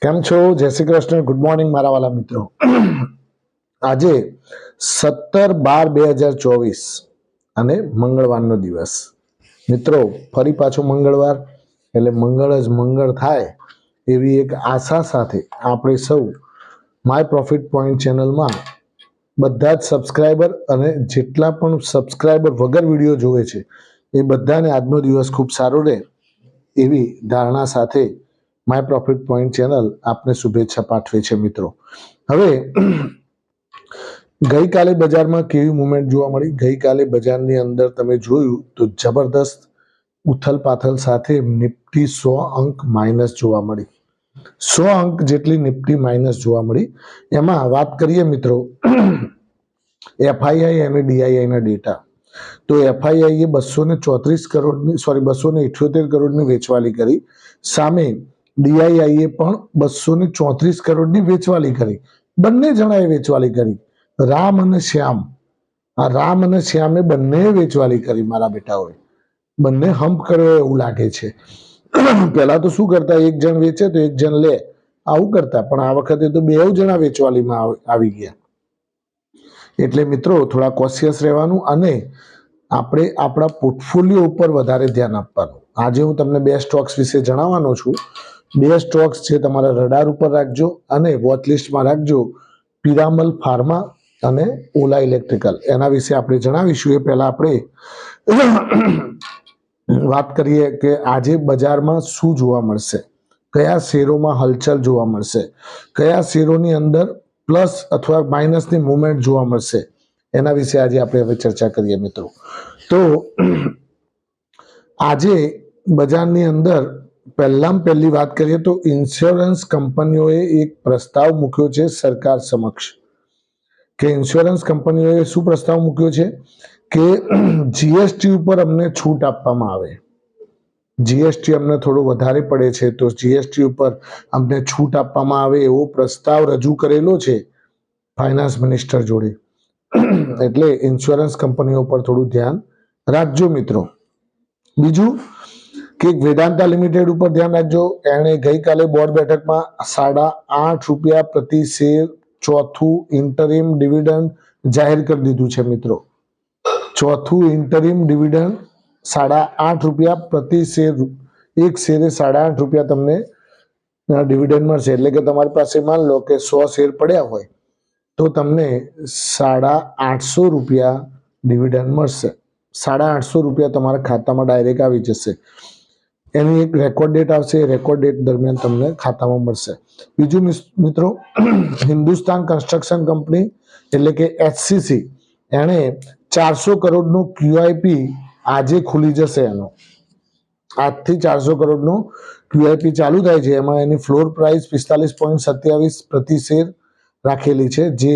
કેમ છો? જય શ્રી કૃષ્ણ. ગુડ મોર્નિંગ મારા વાલા મિત્રો. આજે 17/12/2024 અને મંગળવારનો દિવસ. મિત્રો, ફરી પાછો મંગળવાર એટલે મંગળ જ મંગળ થાય એવી એક આશા સાથે આપણે સૌ માય પ્રોફિટ પોઈન્ટ ચેનલમાં બધા જ સબસ્ક્રાઈબર અને જેટલા પણ સબસ્ક્રાઈબર વગર વિડીયો જોવે છે એ બધાને આજનો દિવસ ખૂબ સારો રહે એવી ધારણા સાથે માય પ્રોફિટ પોઈન્ટ ચેનલ આપને શુભેચ્છા પાઠવે છે. મિત્રો, હવે ગઈકાલે બજારમાં કેવી મુવમેન્ટ જોવા મળી? ગઈકાલે બજારની અંદર તમે જોયું તો જબરદસ્ત ઉથલ પાથલ સાથે નિફ્ટી 100 અંક માઇનસ જોવા મળી. 100 અંક જેટલી નિફ્ટી માઇનસ જોવા મળી. એમાં વાત કરીએ મિત્રો એફઆઈઆઈ અને ડીઆઈઆઈ ના ડેટા, તો એફઆઈઆઈ એ 234 કરોડની 278 કરોડની વેચવાલી કરી. સામે ડીઆઈઆઈએ પણ 234 કરોડની વેચવાલી કરી. બંને જણાએ વેચવાલી કરી. રામ અને શ્યામ, આ રામ અને શ્યામે બંને વેચવાલી કરી. મારા બેટાઓએ બંને હમ્પ કર્યો એવું લાગે છે. પહેલા તો શું કરતા, એક જણ વેચે તો એક જણ લે, આવું કરતા, પણ આ વખતે તો બે જણા વેચવાલીમાં આવી ગયા. એટલે મિત્રો થોડા કોશિયસ રહેવાનું અને આપણે આપણા પોર્ટફોલિયો ઉપર વધારે ધ્યાન આપવાનું. આજે હું તમને બે સ્ટોક્સ વિશે જણાવવાનો છું. બે સ્ટોક્સ છે, તમારા રડાર ઉપર રાખજો અને વોચ લિસ્ટમાં રાખજો. પિરામલ ફાર્મા અને ઓલા ઇલેક્ટ્રિકલ, એના વિશે આપણે જણાવીશું. એ પહેલા આપણે વાત કરીએ કે આજે બજારમાં શું જોવા મળશે, કયા શેરોમાં હલચલ જોવા મળશે, કયા શેરોની અંદર પ્લસ અથવા માઇનસની મુવમેન્ટ જોવા મળશે, એના વિશે આજે આપણે હવે ચર્ચા કરીએ. મિત્રો, તો આજે બજારની અંદર પહેલી વાત કરીએ તો ઇન્સ્યોરન્સ કંપનીઓએ એક પ્રસ્તાવ મૂક્યો છે સરકાર સમક્ષ, કે ઇન્સ્યોરન્સ કંપનીઓએ શું પ્રસ્તાવ મૂક્યો છે કે જીએસટી ઉપર અમને છૂટ આપવામાં આવે. જીએસટી અમને થોડો વધારે પડે છે, તો જીએસટી ઉપર અમને છૂટ આપવામાં આવે એવો પ્રસ્તાવ રજૂ કરેલો છે ફાઇનાન્સ મિનિસ્ટર જોડે. એટલે ઇન્સ્યોરન્સ કંપનીઓ પર થોડું ધ્યાન રાખજો મિત્રો. બીજું કે વેદાંતા લિમિટેડ ઉપર ધ્યાન રાખજો. એણે ગઈકાલે બોર્ડ બેઠકમાં ₹8.5 પ્રતિ શેર ચોથું ઇન્ટરિમ ડિવિડન્ડ જાહેર કરી દીધું છે. મિત્રો, ચોથું ઇન્ટરિમ ડિવિડન્ડ ₹8.5 પ્રતિ શેર, એક શેરે ₹8.5 તમને ડિવિડન્ડ મળશે. એટલે કે તમારી પાસે માન લો કે 100 શેર પડ્યા હોય તો તમને ₹850 ડિવિડન્ડ મળશે. ₹850 તમારા ખાતામાં ડાયરેક્ટ આવી જશે. એની એક રેકોર્ડ ડેટ આવશે, રેકોર્ડ ડેટ દરમિયાન તમને ખાતામાં મળશે. બીજું મિત્રો, હિન્દુસ્તાન કન્સ્ટ્રક્શન કંપની એટલે કે એચસીસી, એણે 400 કરોડનું ક્યુઆઈપી આજે ખુલી જશે. એનો આજથી 400 કરોડનો ક્યુઆઈપી ચાલુ થાય છે. એમાં એની ફ્લોર પ્રાઇસ 45.27 પ્રતિ શેર રાખેલી છે, જે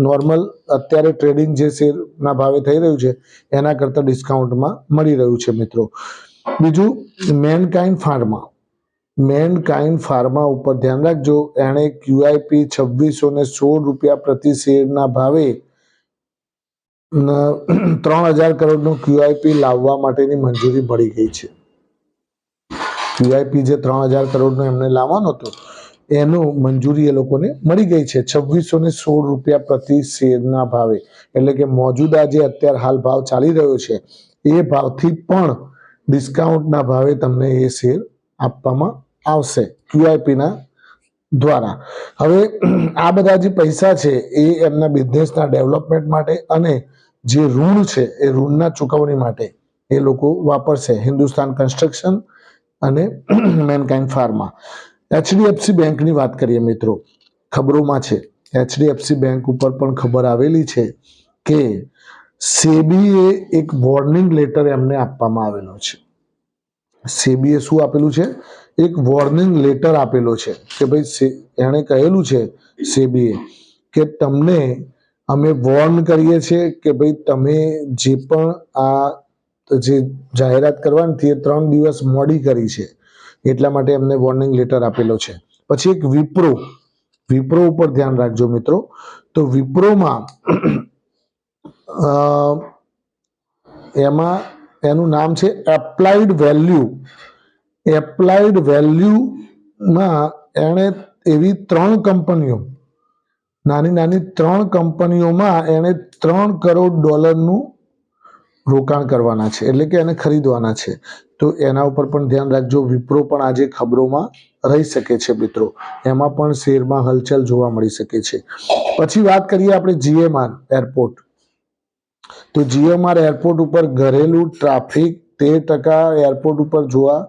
નોર્મલ અત્યારે ટ્રેડિંગ જે શેરના ભાવે થઈ રહ્યું છે એના કરતાં ડિસ્કાઉન્ટમાં મળી રહ્યું છે. મિત્રો, બીજું મેનકાઇન્ડ ફાર્મા ઉપર ધ્યાન રાખજો. એણે ક્યુઆઈપી ₹2616 પ્રતિ શેરના ભાવે 3000 કરોડનું ક્યુઆઈપી લાવવા માટેની મંજૂરી મળી ગઈ છે. ક્યુઆઈપી જે 3000 કરોડનો એમને લાવવાનો હતો એનું મંજૂરી એ લોકોને મળી ગઈ છે ₹2616 પ્રતિ શેરના ભાવે. એટલે કે મોજૂદા જે અત્યારે હાલ ભાવ ચાલી રહ્યો છે એ ભાવથી પણ ડિસ્કાઉન્ટના ભાવે તમને એ શેર આપવામાં આવશે ક્યુઆઈપીના દ્વારા. હવે આ બધા જે પૈસા છે એ એમના બિઝનેસના ડેવલપમેન્ટ માટે અને જે ઋણ છે એ ઋણના ચૂકવણી માટે એ લોકો વાપરશે. હિન્દુસ્તાન કન્સ્ટ્રક્શન અને મેનકાઇન્ડ ફાર્મા. એચડીએફસી બેંકની વાત કરીએ મિત્રો, ખબરોમાં છે એચડીએફસી બેંક ઉપર પણ ખબર આવેલી છે કે સેબીએ એક વોર્નિંગ લેટર એમને આપવામાં આવેલો છે. સેબીએ શું આપેલું છે? એક વોર્નિંગ લેટર આપેલો છે કે ભાઈ, એણે કહેલું છે સેબીએ કે તમને અમે વોર્ન કરીએ છીએ કે ભાઈ તમે જે પણ આ જે જાહેરાત કરવાની હતી એ 3 દિવસ મોડી કરી છે, એટલા માટે એમને વોર્નિંગ લેટર આપેલો છે. પછી એક વિપ્રો ઉપર ધ્યાન રાખજો મિત્રો. તો વિપ્રોમાં એમાં એનું નામ છે એપ્લાઇડ વેલ્યુમાં એણે એવી 3 કંપનીઓ, નાની નાની 3 કંપનીઓમાં એને $3 કરોડ રોકાણ કરવાના છે, એટલે કે એને ખરીદવાના છે. તો એના ઉપર પણ ધ્યાન રાખજો. વિપ્રો પણ આજે ખબરોમાં રહી શકે છે મિત્રો, એમાં પણ શેરમાં હલચલ જોવા મળી શકે છે. પછી વાત કરીએ આપણે જીએમઆર એરપોર્ટ. તો જીએમઆર એરપોર્ટ ઉપર ઘરેલું ટ્રાફિક 13% એરપોર્ટ ઉપર જોવા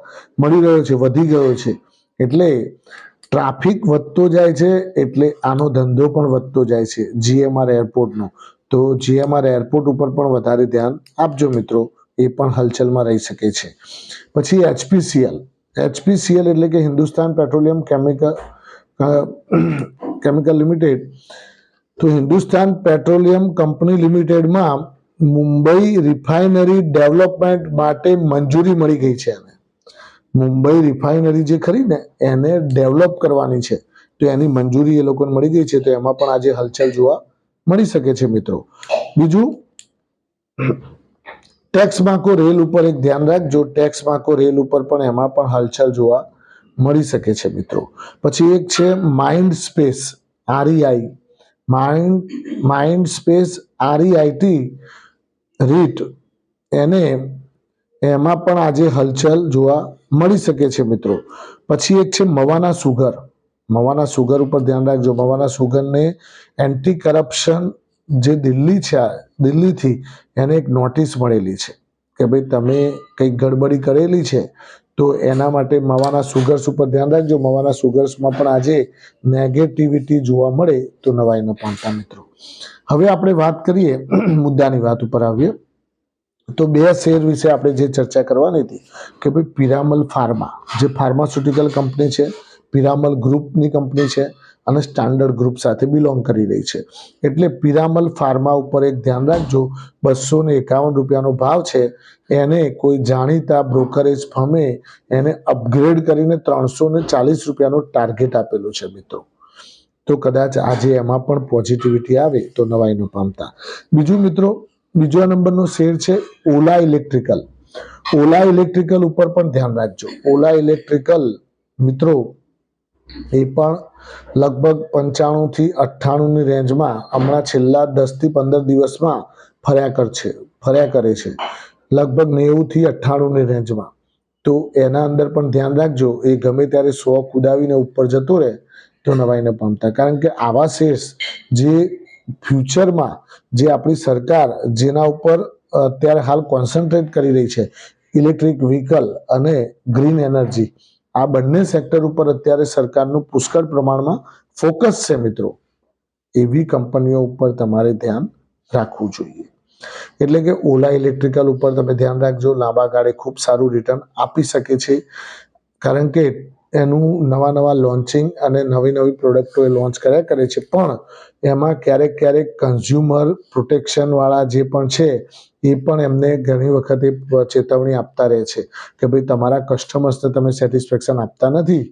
મળી રહ્યો છે, વધી ગયો છે. એટલે ટ્રાફિક વધતો જાય છે એટલે આનો ધંધો પણ વધતો જાય છે જીએમઆર એરપોર્ટનો. તો જીએમઆર એરપોર્ટ ઉપર પણ વધારે ધ્યાન આપજો મિત્રો, એ પણ હલચલમાં રહી શકે છે. પછી એચપીસીએલ. એચપીસીએલ એટલે કે હિન્દુસ્તાન પેટ્રોલિયમ કેમિકલ લિમિટેડ. તો હિન્દુસ્તાન પેટ્રોલિયમ કંપની લિમિટેડમાં મુંબઈ રિફાઇનરી ડેવલપમેન્ટ માટે મંજૂરી મળી ગઈ છે. મુંબઈ રિફાઇનરી જે ખરી ને એને ડેવલપ કરવાની છે, તો એની મંજૂરી એ લોકોને મળી ગઈ છે. તો એમાં પણ આજે હલચલ જોવા મળી શકે છે મિત્રો. બીજું, ટેક્સ માકો રેલ ઉપર એક ધ્યાન રાખજો. ટેક્સ માકો રેલ ઉપર પણ એમાં પણ હલચલ જોવા મળી શકે છે મિત્રો. પછી એક છે માઇન્ડ સ્પેસ આરઈઆઈ. માઇન્ડ સ્પેસ આરઈઆઈટી રીટ, એમાં પણ આજે હલચલ જોવા મળી શકે છે મિત્રો. પછી એક છે મવાના સુગર. મવાના સુગર ઉપર ધ્યાન રાખજો. મવાના સુગરને એન્ટી કરપ્શન જે દિલ્હીથી એને એક નોટિસ મળેલી છે કે ભાઈ તમે કંઈક ગડબડી કરેલી છે, તો એના માટે મવાના સુગર્સ ઉપર ધ્યાન રાખજો. મવાના સુગર્સમાં પણ આજે નેગેટિવિટી જોવા મળે તો નવાઈ ન પામતા મિત્રો. હવે આપણે વાત કરીએ, મુદ્દાની વાત ઉપર આવીએ તો 2 શેર વિશે આપણે જે ચર્ચા કરવાની હતી કે ભાઈ પિરામલ ફાર્મા, જે ફાર્માસ્યુટિકલ કંપની છે, પિરામલ ગ્રુપની કંપની છે અને સ્ટાન્ડર્ડ ગ્રુપ સાથે બિલોંગ કરી રહી છે. એટલે પિરામલ ફાર્મા ઉપર એક ધ્યાન રાખજો. ₹251 ભાવ છે. એને કોઈ જાણીતા બ્રોકરેજ ફર્મે એને અપગ્રેડ કરીને ₹340 ટાર્ગેટ આપેલું છે મિત્રો. તો કદાચ આજે એમાં પણ પોઝિટિવિટી આવે તો નવાઈ ન પામતા. બીજું મિત્રો, બીજા નંબરનો શેર છે ઓલા ઇલેક્ટ્રિકલ. ઓલા ઇલેક્ટ્રિકલ ઉપર પણ ધ્યાન રાખજો. ઓલા ઇલેક્ટ્રિકલ મિત્રો એ પણ લગભગ 95 થી 98 ની રેન્જમાં હમણાં છેલ્લા 10 થી 15 દિવસમાં ફર્યા કરે છે, લગભગ 90 થી 98 ની રેન્જમાં. તો એના અંદર પણ ધ્યાન રાખજો. એ ગમે ત્યારે 100 કુદાવીને ઉપર જતો રહે તો નવાઈ ન પામતા. કારણ કે આવા શેર્સ જે ફ્યુચરમાં જે આપણી સરકાર જેના ઉપર અત્યારે હાલ કોન્સન્ટ્રેટ કરી રહી છે, ઇલેક્ટ્રિક વ્હીકલ અને ગ્રીન એનર્જી, આ બંને સેક્ટર ઉપર અત્યારે સરકારનું પુષ્કળ પ્રમાણમાં ફોકસ છે મિત્રો. એવી કંપનીઓ ઉપર તમારે ધ્યાન રાખવું જોઈએ. એટલે કે ઓલા ઇલેક્ટ્રિકલ ઉપર તમે ધ્યાન રાખજો. લાંબા ગાળે ખૂબ સારું રિટર્ન આપી શકે છે, કારણ કે એનું નવા લોન્ચિંગ અને નવી પ્રોડક્ટો એ લોન્ચ કર્યા કરે છે. પણ એમાં ક્યારેક કન્ઝ્યુમર પ્રોટેક્શનવાળા જે પણ છે એ પણ એમને ઘણી વખતે ચેતવણી આપતા રહે છે કે ભાઈ તમારા કસ્ટમર્સને તમે સેટિસ્ફેક્શન આપતા નથી,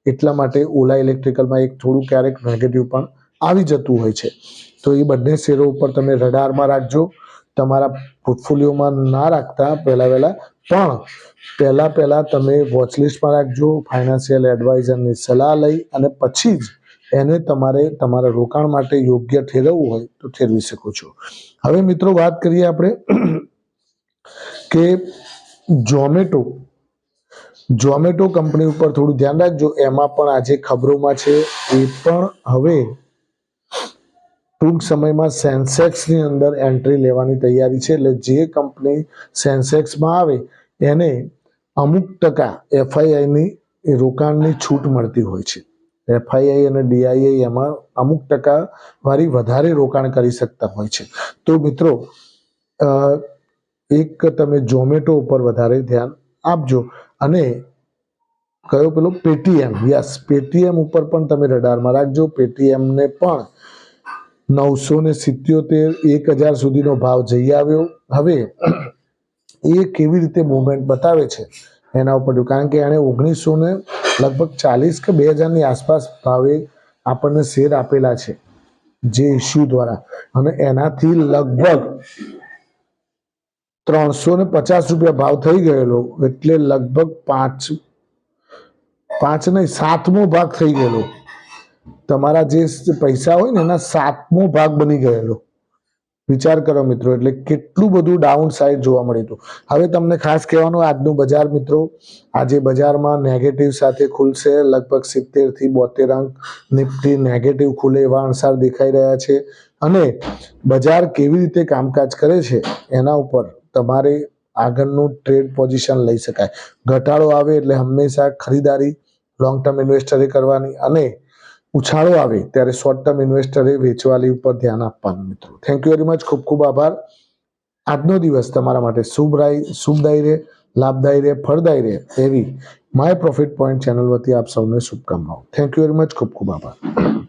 એટલા માટે ઓલા ઇલેક્ટ્રિકલમાં એક થોડું ક્યારેક નેગેટિવ પણ આવી જતું હોય છે. તો એ બંને શેરો ઉપર તમે રડારમાં રાખજો. તમારા પોર્ટફોલિયોમાં ના રાખતા પહેલા તમે વોચલિસ્ટમાં રાખજો. ફાઇનાન્શિયલ એડવાઇઝરની સલાહ લઈ અને પછી જ એને તમારા રોકાણ માટે યોગ્ય ઠેરવવું હોય તો ઠેરવી શકો છો. હવે મિત્રો વાત કરીએ આપણે કે ઝોમેટો કંપની ઉપર થોડું ધ્યાન રાખજો. એમાં પણ આજે ખબરોમાં છે. એ પણ હવે ટૂંક સમયમાં સેન્સેક્સની અંદર એન્ટ્રી લેવાની તૈયારી છે. એટલે જે કંપની સેન્સેક્સમાં આવે એને અમુક ટકા એફઆઈઆઈની રોકાણની છૂટ મળતી હોય છે. એફઆઈઆઈ અને ડીઆઈઆઈ એમાં અમુક ટકા વાળી વધારે રોકાણ કરી શકતા હોય છે. તો મિત્રો એક તમે ઝોમેટો ઉપર વધારે ધ્યાન આપજો. અને કયો પેલો પેટીએમ, પેટીએમ ઉપર પણ તમે રડારમાં રાખજો. પેટીએમને પણ 977, 1000 સુધીનો ભાવ જઈ આવ્યો. હવે એ કેવી રીતે મુવમેન્ટ બતાવે છે એના ઉપર, કારણ કે એણે 1940 કે 2000ની આસપાસ ભાવે આપણને શેર આપેલા છે જે ઇસ્યુ દ્વારા, અને એનાથી લગભગ ₹350 ભાવ થઈ ગયેલો. એટલે લગભગ 7મો ભાગ થઈ ગયેલો. તમારા જે પૈસા હોય ને એના 7મો ભાગ બની ગયેલો. વિચાર કરો મિત્રો, એટલે કેટલું બધું ડાઉન સાઈડ જોવા મળ્યું હતું. હવે તમને ખાસ કહેવાનું, આજનું બજાર મિત્રો, આજે બજારમાં નેગેટિવ સાથે ખુલશે. લગભગ 70 થી 72 અંક નિફ્ટી નેગેટિવ ખુલે એવા અણસાર દેખાઈ રહ્યા છે. અને બજાર કેવી રીતે કામકાજ કરે છે એના ઉપર તમારે આગળનું ટ્રેડ પોઝિશન લઈ શકાય. ઘટાડો આવે એટલે હંમેશા ખરીદારી લોંગ ટર્મ ઇન્વેસ્ટરે કરવાની, અને ઉછાળો આવે ત્યારે શોર્ટ ટર્મ ઇન્વેસ્ટરે વેચવાલી ઉપર ધ્યાન આપવાનું. મિત્રો, થેન્ક યુ વેરી મચ. ખૂબ ખૂબ આભાર. આજનો દિવસ તમારા માટે શુભદાયી રહે, લાભદાયી રહે, ફળદાયી રહે એવી માય પ્રોફિટ પોઈન્ટ ચેનલ વતી આપ સૌને શુભકામનાઓ. Thank you very much. ખૂબ ખૂબ આભાર.